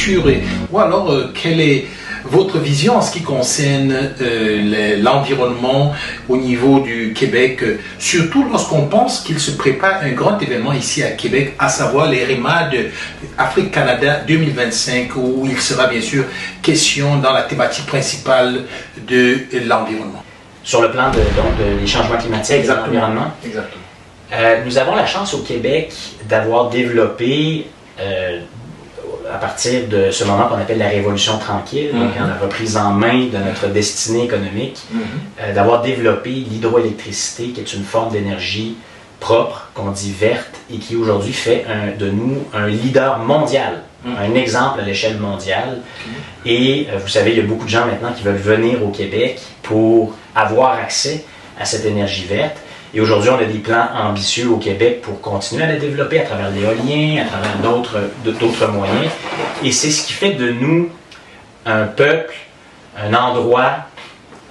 futur, ou alors quelle est votre vision en ce qui concerne l'environnement au niveau du Québec, surtout lorsqu'on pense qu'il se prépare un grand événement ici à Québec, à savoir les REMAD Afrique-Canada 2025, où il sera bien sûr question dans la thématique principale de l'environnement. Sur le plan des changements climatiques et de l'environnement. Exactement. Nous avons la chance au Québec d'avoir développé, à partir de ce moment qu'on appelle la Révolution tranquille, donc la reprise en main de notre destinée économique, d'avoir développé l'hydroélectricité, qui est une forme d'énergie propre, qu'on dit verte, et qui aujourd'hui fait de nous un leader mondial, un exemple à l'échelle mondiale. Et vous savez, il y a beaucoup de gens maintenant qui veulent venir au Québec pour avoir accès à cette énergie verte. Et aujourd'hui, on a des plans ambitieux au Québec pour continuer à la développer à travers l'éolien, à travers d'autres moyens. Et c'est ce qui fait de nous un peuple, un endroit,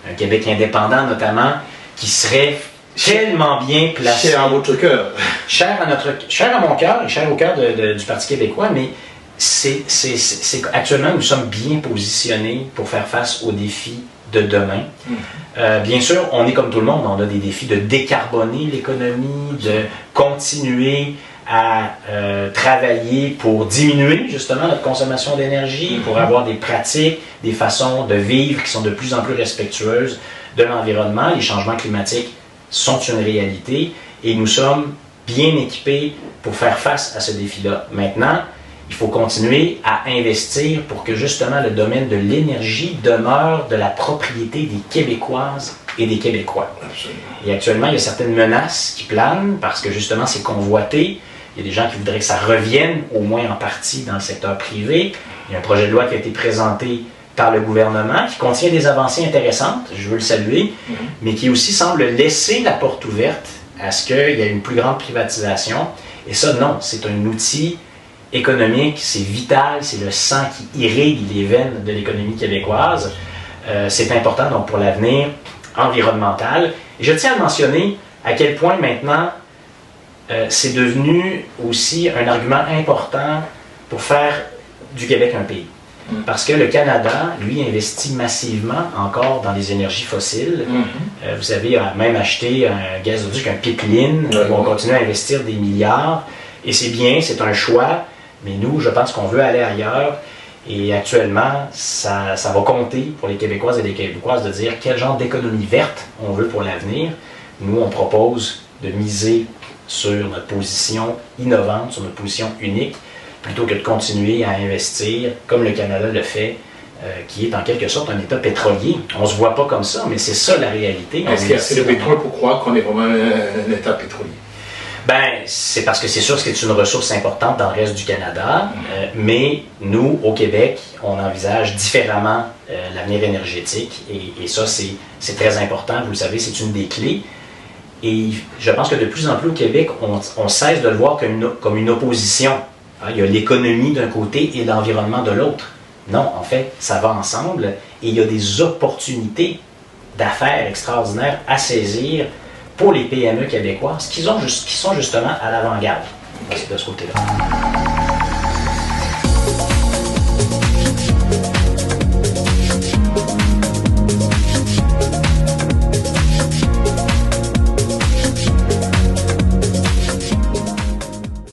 un Québec indépendant notamment, qui serait tellement bien placé. Cher à votre cœur. Cher à mon cœur et cher au cœur du Parti québécois, mais actuellement, nous sommes bien positionnés pour faire face aux défis de demain. Bien sûr, on est comme tout le monde, on a des défis de décarboner l'économie, de continuer à travailler pour diminuer justement notre consommation d'énergie, pour avoir des pratiques, des façons de vivre qui sont de plus en plus respectueuses de l'environnement. Les changements climatiques sont une réalité et nous sommes bien équipés pour faire face à ce défi-là. Maintenant, il faut continuer à investir pour que justement le domaine de l'énergie demeure de la propriété des Québécoises et des Québécois. Absolument. Et actuellement, il y a certaines menaces qui planent parce que justement c'est convoité. Il y a des gens qui voudraient que ça revienne au moins en partie dans le secteur privé. Il y a un projet de loi qui a été présenté par le gouvernement qui contient des avancées intéressantes, je veux le saluer, mais qui aussi semble laisser la porte ouverte à ce qu'il y ait une plus grande privatisation. Et ça, non, c'est un outil économique, c'est vital, c'est le sang qui irrigue les veines de l'économie québécoise. C'est important donc pour l'avenir environnemental. Et je tiens à mentionner à quel point maintenant c'est devenu aussi un argument important pour faire du Québec un pays. Parce que le Canada, lui, investit massivement encore dans les énergies fossiles. Vous savez, a même acheté un gazoduc, un pipeline, où on continue à investir des milliards. Et c'est bien, c'est un choix. Mais nous, je pense qu'on veut aller ailleurs et actuellement, ça va compter pour les Québécoises et les Québécoises de dire quel genre d'économie verte on veut pour l'avenir. Nous, on propose de miser sur notre position innovante, sur notre position unique, plutôt que de continuer à investir comme le Canada le fait, qui est en quelque sorte un État pétrolier. On ne se voit pas comme ça, mais c'est ça la réalité. Est-ce qu'il y a assez de pétrole pour croire qu'on est vraiment un État pétrolier? Ben, c'est parce que c'est sûr que c'est une ressource importante dans le reste du Canada, mais nous, au Québec, on envisage différemment l'avenir énergétique et ça, c'est très important. Vous le savez, c'est une des clés. Et je pense que de plus en plus au Québec, on cesse de le voir comme une opposition. Il y a l'économie d'un côté et l'environnement de l'autre. Non, en fait, ça va ensemble et il y a des opportunités d'affaires extraordinaires à saisir pour les PME québécoises qui sont justement à l'avant-garde de ce côté-là.